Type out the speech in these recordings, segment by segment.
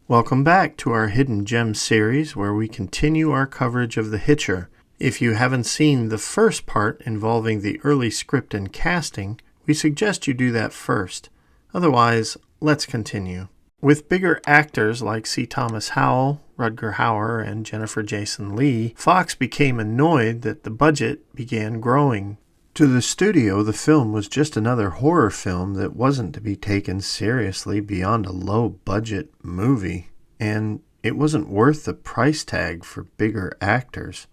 Welcome back to our Hidden Gems series where we continue our coverage of The Hitcher. If you haven't seen the first part involving the early script and casting, we suggest you do that first. Otherwise, let's continue. With bigger actors like C. Thomas Howell, Rutger Hauer, and Jennifer Jason Leigh, Fox became annoyed that the budget began growing. To the studio, the film was just another horror film that wasn't to be taken seriously beyond a low-budget movie, and it wasn't worth the price tag for bigger actors.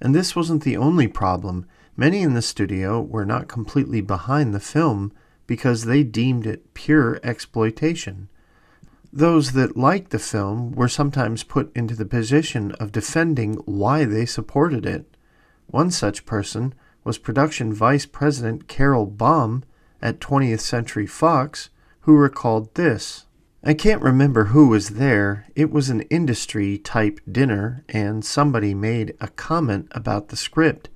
And this wasn't the only problem. Many in the studio were not completely behind the film because they deemed it pure exploitation. Those that liked the film were sometimes put into the position of defending why they supported it. One such person was production vice president Carol Baum at 20th Century Fox, who recalled this. I can't remember who was there. It was an industry-type dinner, and somebody made a comment about the script.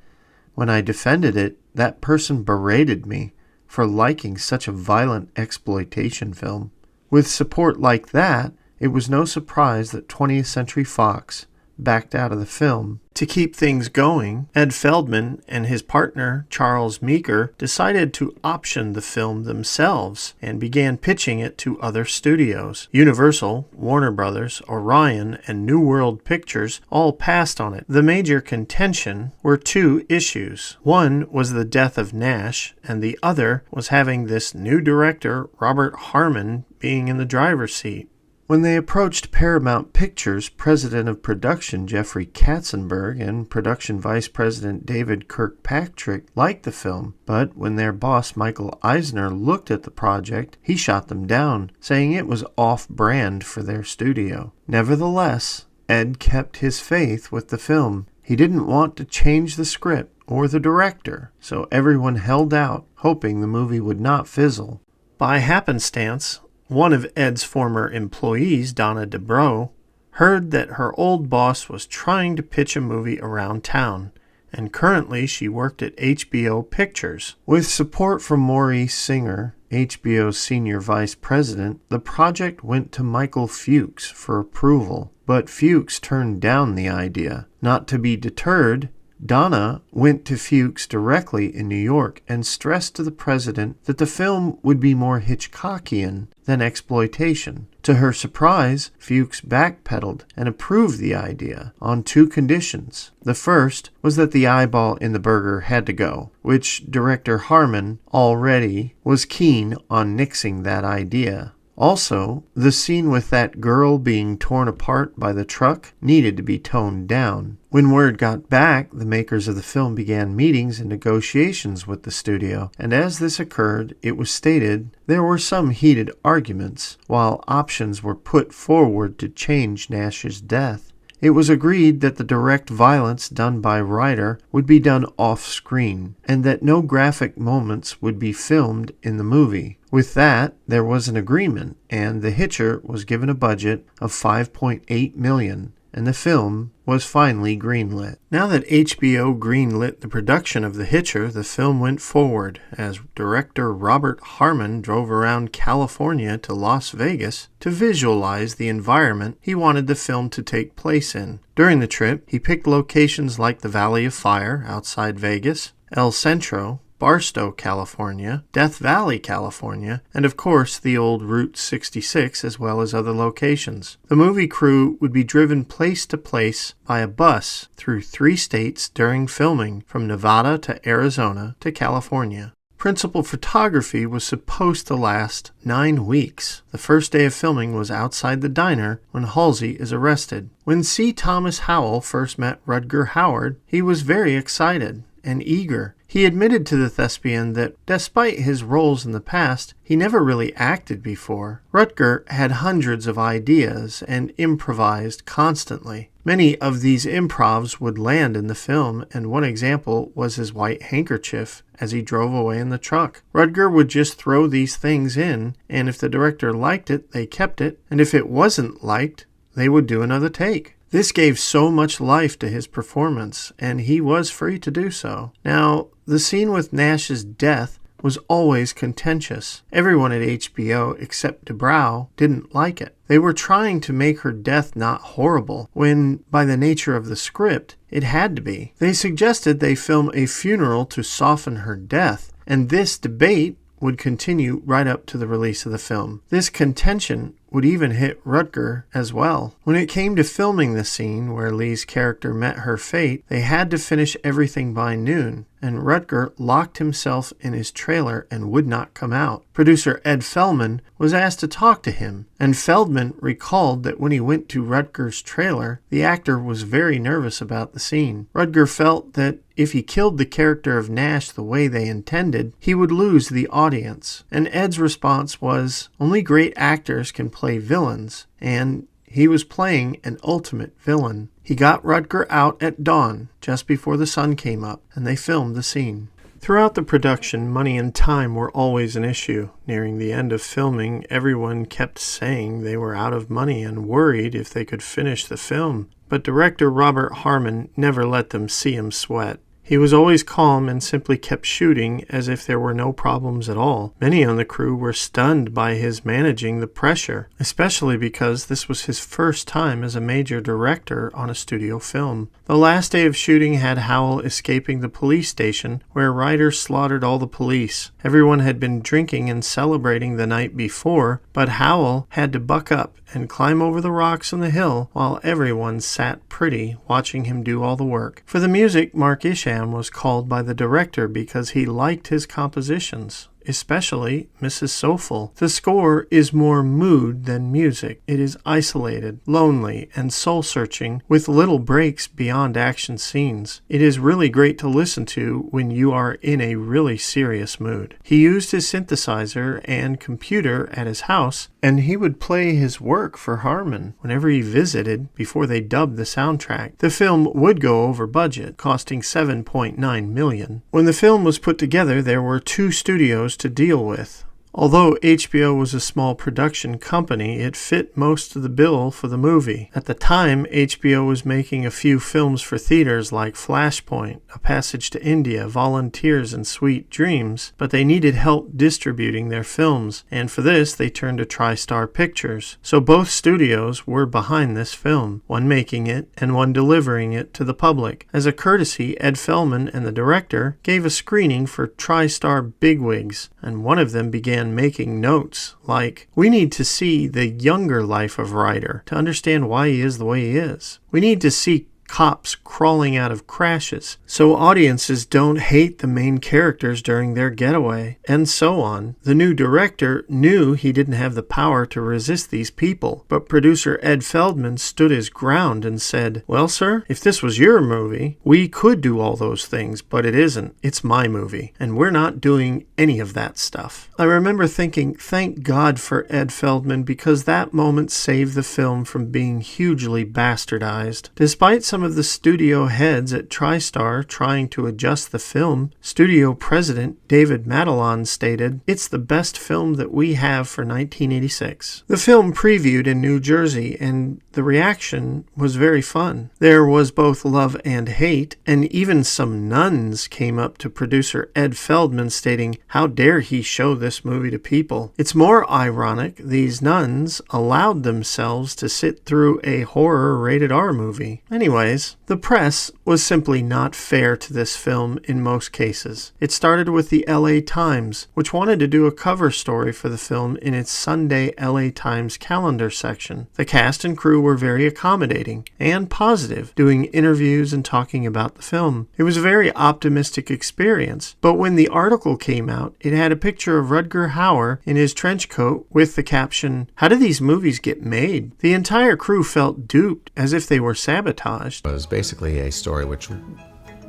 When I defended it, that person berated me for liking such a violent exploitation film. With support like that, it was no surprise that 20th Century Fox backed out of the film. To keep things going, Ed Feldman and his partner, Charles Meeker, decided to option the film themselves and began pitching it to other studios. Universal, Warner Brothers, Orion, and New World Pictures all passed on it. The major contention were two issues. One was the death of Nash, and the other was having this new director, Robert Harmon, being in the driver's seat. When they approached Paramount Pictures, president of production Jeffrey Katzenberg and production vice president David Kirkpatrick liked the film, but when their boss Michael Eisner looked at the project, he shot them down, saying it was off-brand for their studio. Nevertheless, Ed kept his faith with the film. He didn't want to change the script or the director, so everyone held out, hoping the movie would not fizzle. By happenstance, one of Ed's former employees, Donna Dubrow, heard that her old boss was trying to pitch a movie around town, and currently she worked at HBO Pictures. With support from Maurice Singer, HBO's senior vice president, the project went to Michael Fuchs for approval, but Fuchs turned down the idea. Not to be deterred, Donna went to Fuchs directly in New York and stressed to the president that the film would be more Hitchcockian than exploitation. To her surprise, Fuchs backpedaled and approved the idea on two conditions. The first was that the eyeball in the burger had to go, which director Harmon already was keen on nixing that idea. Also, the scene with that girl being torn apart by the truck needed to be toned down. When word got back, the makers of the film began meetings and negotiations with the studio, and as this occurred, it was stated there were some heated arguments, while options were put forward to change Nash's death. It was agreed that the direct violence done by Ryder would be done off-screen, and that no graphic moments would be filmed in the movie. With that, there was an agreement, and The Hitcher was given a budget of $5.8 million, and the film was finally greenlit. Now that HBO greenlit the production of The Hitcher, the film went forward as director Robert Harmon drove around California to Las Vegas to visualize the environment he wanted the film to take place in. During the trip, he picked locations like the Valley of Fire outside Vegas, El Centro, Barstow, California, Death Valley, California, and of course the old Route 66 as well as other locations. The movie crew would be driven place to place by a bus through 3 states during filming, from Nevada to Arizona to California. Principal photography was supposed to last 9 weeks. The first day of filming was outside the diner when Halsey is arrested. When C. Thomas Howell first met Rutger Hauer, he was very excited and eager. He admitted to the thespian that, despite his roles in the past, he never really acted before. Rutger had hundreds of ideas and improvised constantly. Many of these improvs would land in the film, and one example was his white handkerchief as he drove away in the truck. Rutger would just throw these things in, and if the director liked it, they kept it, and if it wasn't liked, they would do another take. This gave so much life to his performance, and he was free to do so. Now, the scene with Nash's death was always contentious. Everyone at HBO except DeBrow didn't like it. They were trying to make her death not horrible, when, by the nature of the script, it had to be. They suggested they film a funeral to soften her death, and this debate would continue right up to the release of the film. This contention would even hit Rutger as well. When it came to filming the scene where Lee's character met her fate, they had to finish everything by noon, and Rutger locked himself in his trailer and would not come out. Producer Ed Feldman was asked to talk to him, and Feldman recalled that when he went to Rutger's trailer, the actor was very nervous about the scene. Rutger felt that if he killed the character of Nash the way they intended, he would lose the audience. And Ed's response was, only great actors can play villains, and he was playing an ultimate villain. He got Rutger out at dawn, just before the sun came up, and they filmed the scene. Throughout the production, money and time were always an issue. Nearing the end of filming, everyone kept saying they were out of money and worried if they could finish the film. But director Robert Harmon never let them see him sweat. He was always calm and simply kept shooting as if there were no problems at all. Many on the crew were stunned by his managing the pressure, especially because this was his first time as a major director on a studio film. The last day of shooting had Howell escaping the police station where Ryder slaughtered all the police. Everyone had been drinking and celebrating the night before, but Howell had to buck up and climb over the rocks on the hill while everyone sat pretty watching him do all the work. For the music, Mark Isham was called by the director because he liked his compositions, especially Mrs. Soulful. The score is more mood than music. It is isolated, lonely, and soul-searching, with little breaks beyond action scenes. It is really great to listen to when you are in a really serious mood. He used his synthesizer and computer at his house, and he would play his work for Harmon whenever he visited before they dubbed the soundtrack. The film would go over budget, costing $7.9 million. When the film was put together, there were 2 studios to deal with. Although HBO was a small production company, it fit most of the bill for the movie. At the time, HBO was making a few films for theaters like Flashpoint, A Passage to India, Volunteers, and Sweet Dreams, but they needed help distributing their films, and for this they turned to TriStar Pictures. So both studios were behind this film, one making it and one delivering it to the public. As a courtesy, Ed Feldman and the director gave a screening for TriStar bigwigs, and one of them began making notes like, "We need to see the younger life of Ryder to understand why he is the way he is. We need to see cops crawling out of crashes so audiences don't hate the main characters during their getaway," and so on. The new director knew he didn't have the power to resist these people, but producer Ed Feldman stood his ground and said, "Well, sir, if this was your movie, we could do all those things, but it isn't. It's my movie, and we're not doing any of that stuff." I remember thinking, thank God for Ed Feldman, because that moment saved the film from being hugely bastardized. Despite some of the studio heads at TriStar trying to adjust the film, studio president David Matalon stated, "It's the best film that we have for 1986. The film previewed in New Jersey, and the reaction was very fun. There was both love and hate, and even some nuns came up to producer Ed Feldman stating, "How dare he show this movie to people?" It's more ironic, these nuns allowed themselves to sit through a horror rated R movie. Anyways, the press was simply not fair to this film in most cases. It started with the LA Times, which wanted to do a cover story for the film in its Sunday LA Times calendar section. The cast and crew were very accommodating and positive, doing interviews and talking about the film. It was a very optimistic experience, but when the article came out, it had a picture of Rutger Hauer in his trench coat with the caption, "How do these movies get made?" The entire crew felt duped, as if they were sabotaged. It was basically a story which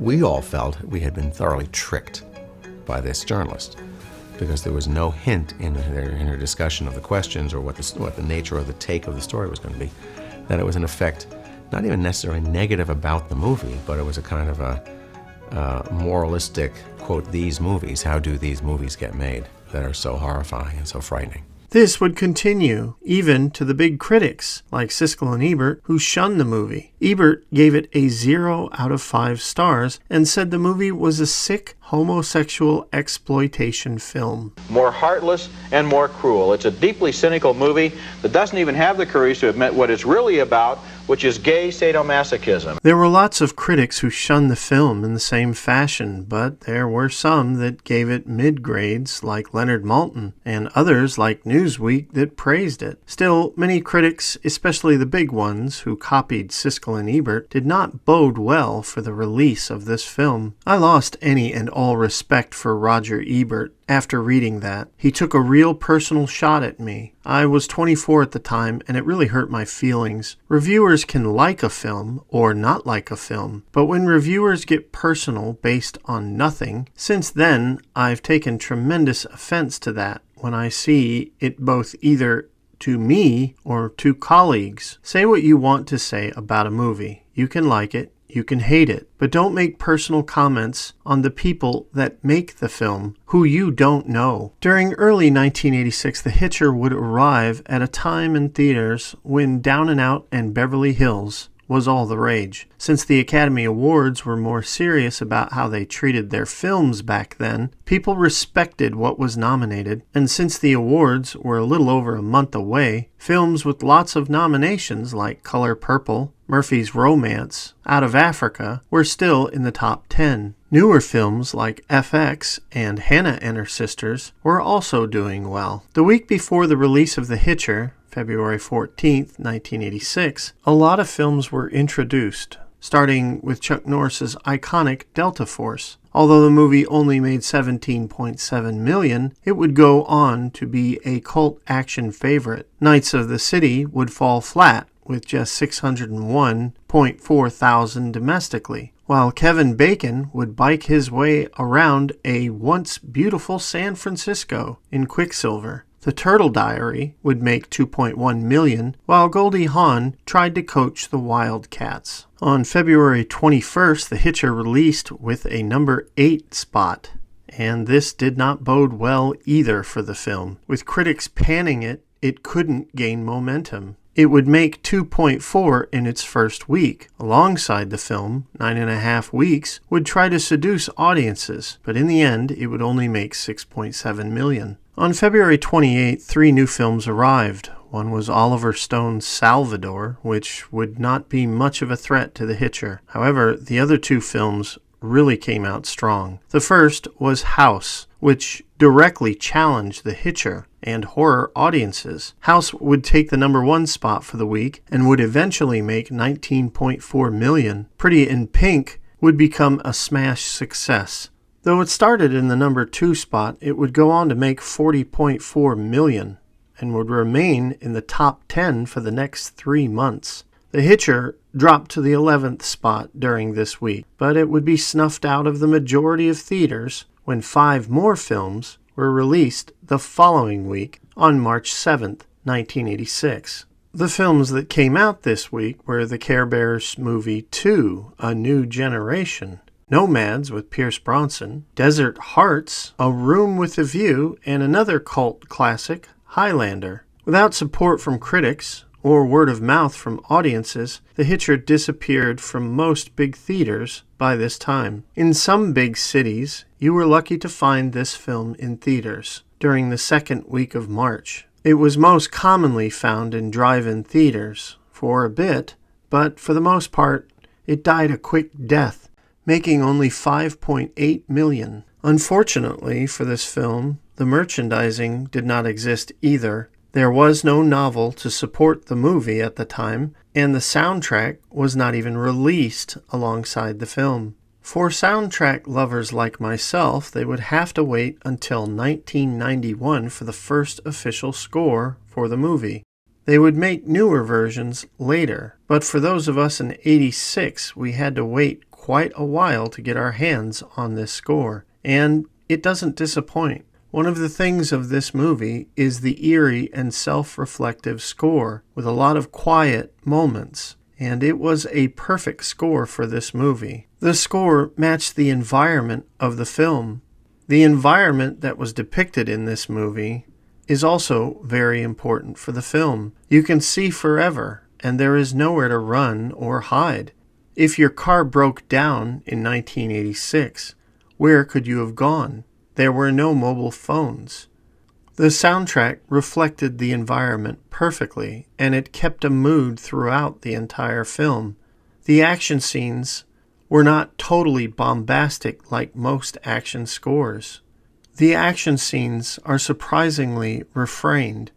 we all felt we had been thoroughly tricked by this journalist, because there was no hint in her discussion of the questions or what the nature or the take of the story was going to be, that it was in effect not even necessarily negative about the movie, but it was a kind of a moralistic, quote, "these movies, how do these movies get made that are so horrifying and so frightening?" This would continue, even to the big critics, like Siskel and Ebert, who shunned the movie. Ebert gave it a 0 out of 5 stars and said the movie was a sick homosexual exploitation film. More heartless and more cruel. It's a deeply cynical movie that doesn't even have the courage to admit what it's really about, which is gay sadomasochism. There were lots of critics who shunned the film in the same fashion, but there were some that gave it mid-grades, like Leonard Maltin, and others, like Newsweek, that praised it. Still, many critics, especially the big ones who copied Siskel and Ebert, did not bode well for the release of this film. I lost any and all respect for Roger Ebert after reading that. He took a real personal shot at me. I was 24 at the time, and it really hurt my feelings. Reviewers can like a film or not like a film, but when reviewers get personal based on nothing, since then I've taken tremendous offense to that when I see it both either to me or to colleagues. Say what you want to say about a movie. You can like it, you can hate it, but don't make personal comments on the people that make the film who you don't know. During early 1986, The Hitcher would arrive at a time in theaters when Down and Out and Beverly Hills was all the rage. Since the Academy Awards were more serious about how they treated their films back then, people respected what was nominated, and since the awards were a little over a month away, films with lots of nominations like Color Purple, Murphy's Romance, Out of Africa were still in the top 10. Newer films like FX and Hannah and Her Sisters were also doing well. The week before the release of The Hitcher, February 14th, 1986, a lot of films were introduced, starting with Chuck Norris's iconic Delta Force. Although the movie only made $17.7 million, it would go on to be a cult action favorite. Knights of the City would fall flat with just $601.4 thousand domestically, while Kevin Bacon would bike his way around a once beautiful San Francisco in Quicksilver. The Turtle Diary would make $2.1 million, while Goldie Hawn tried to coach the Wildcats. On February 21st, The Hitcher released with a number 8 spot, and this did not bode well either for the film. With critics panning it, it couldn't gain momentum. It would make 2.4 in its first week. Alongside the film, 9.5 weeks would try to seduce audiences, but in the end, it would only make $6.7 million. On February 28th, 3 new films arrived. One was Oliver Stone's Salvador, which would not be much of a threat to The Hitcher. However, the other 2 films really came out strong. The first was House, which directly challenged The Hitcher and horror audiences. House would take the number 1 spot for the week and would eventually make $19.4 million. Pretty in Pink would become a smash success. Though it started in the number 2 spot, it would go on to make $40.4 million and would remain in the top 10 for the next 3 months. The Hitcher dropped to the 11th spot during this week, but it would be snuffed out of the majority of theaters when 5 more films were released the following week on March 7th, 1986. The films that came out this week were The Care Bears movie 2, A New Generation, Nomads with Pierce Bronson, Desert Hearts, A Room with a View, and another cult classic, Highlander. Without support from critics or word of mouth from audiences, The Hitcher disappeared from most big theaters by this time. In some big cities, you were lucky to find this film in theaters during the second week of March. It was most commonly found in drive-in theaters for a bit, but for the most part, it died a quick death, making only $5.8 million. Unfortunately for this film, the merchandising did not exist either. There was no novel to support the movie at the time, and the soundtrack was not even released alongside the film. For soundtrack lovers like myself, they would have to wait until 1991 for the first official score for the movie. They would make newer versions later, but for those of us in '86, we had to wait quite a while to get our hands on this score, and it doesn't disappoint. One of the things of this movie is the eerie and self-reflective score, with a lot of quiet moments, and it was a perfect score for this movie. The score matched the environment of the film. The environment that was depicted in this movie is also very important for the film. You can see forever and there is nowhere to run or hide. If your car broke down in 1986, where could you have gone? There were no mobile phones. The soundtrack reflected the environment perfectly, and it kept a mood throughout the entire film. The action scenes were not totally bombastic like most action scores. The action scenes are surprisingly refrained,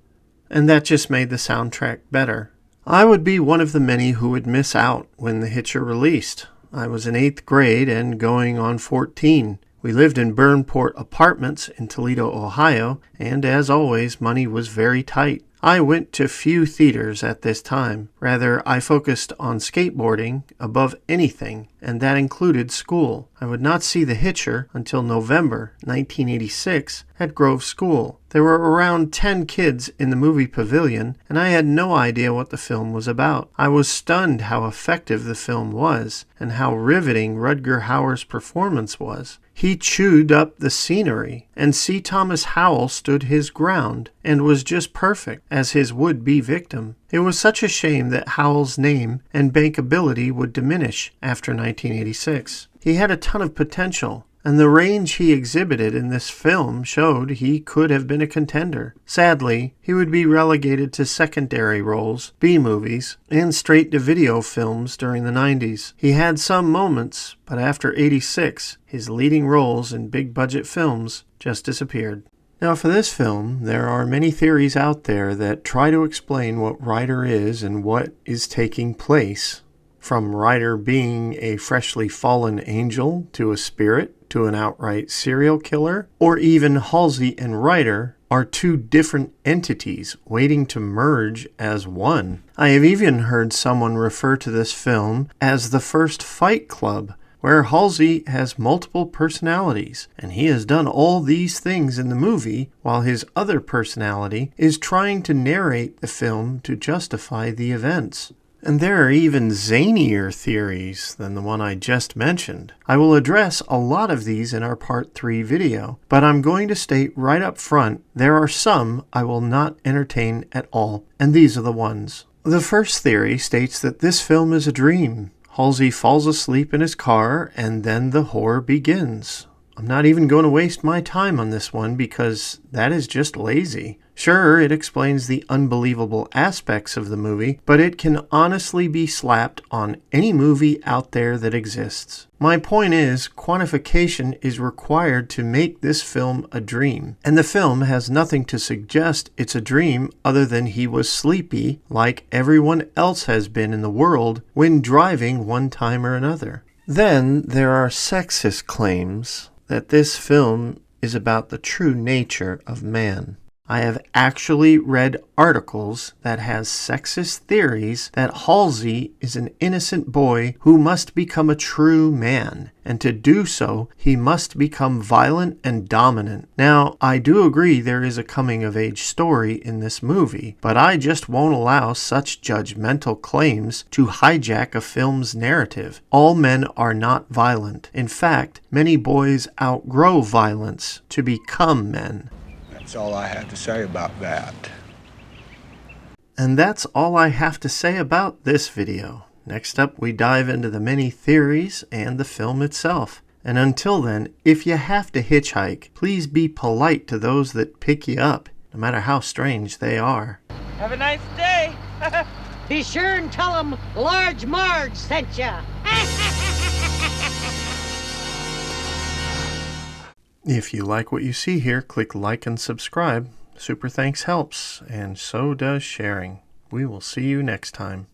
and that just made the soundtrack better. I would be one of the many who would miss out when The Hitcher released. I was in 8th grade and going on 14. We lived in Burnport Apartments in Toledo, Ohio, and as always, money was very tight. I went to few theaters at this time. Rather, I focused on skateboarding above anything, and that included school. I would not see The Hitcher until November 1986 at Grove School. There were around 10 kids in the movie pavilion, and I had no idea what the film was about. I was stunned how effective the film was, and how riveting Rutger Hauer's performance was. He chewed up the scenery, and C. Thomas Howell stood his ground, and was just perfect as his would-be victim. It was such a shame that Howell's name and bankability would diminish after 1986. He had a ton of potential, and the range he exhibited in this film showed he could have been a contender. Sadly, he would be relegated to secondary roles, B-movies, and straight-to-video films during the 90s. He had some moments, but after 86, his leading roles in big-budget films just disappeared. Now, for this film, there are many theories out there that try to explain what Ryder is and what is taking place. From Ryder being a freshly fallen angel to a spirit to an outright serial killer, or even Halsey and Ryder are two different entities waiting to merge as one. I have even heard someone refer to this film as the first Fight Club, where Halsey has multiple personalities, and he has done all these things in the movie while his other personality is trying to narrate the film to justify the events. And there are even zanier theories than the one I just mentioned. I will address a lot of these in our Part 3 video, but I'm going to state right up front, there are some I will not entertain at all, and these are the ones. The first theory states that this film is a dream. Halsey falls asleep in his car, and then the horror begins. I'm not even going to waste my time on this one because that is just lazy. Sure, it explains the unbelievable aspects of the movie, but it can honestly be slapped on any movie out there that exists. My point is, quantification is required to make this film a dream, and the film has nothing to suggest it's a dream other than he was sleepy, like everyone else has been in the world when driving one time or another. Then there are sexist claims that this film is about the true nature of man. I have actually read articles that has sexist theories that Halsey is an innocent boy who must become a true man, and to do so, he must become violent and dominant. Now, I do agree there is a coming-of-age story in this movie, but I just won't allow such judgmental claims to hijack a film's narrative. All men are not violent. In fact, many boys outgrow violence to become men. That's all I have to say about that. And that's all I have to say about this video. Next up, we dive into the many theories and the film itself. And until then, if you have to hitchhike, please be polite to those that pick you up, no matter how strange they are. Have a nice day. Be sure and tell them Large Marge sent ya. If you like what you see here, click like and subscribe. Super thanks helps, and so does sharing. We will see you next time.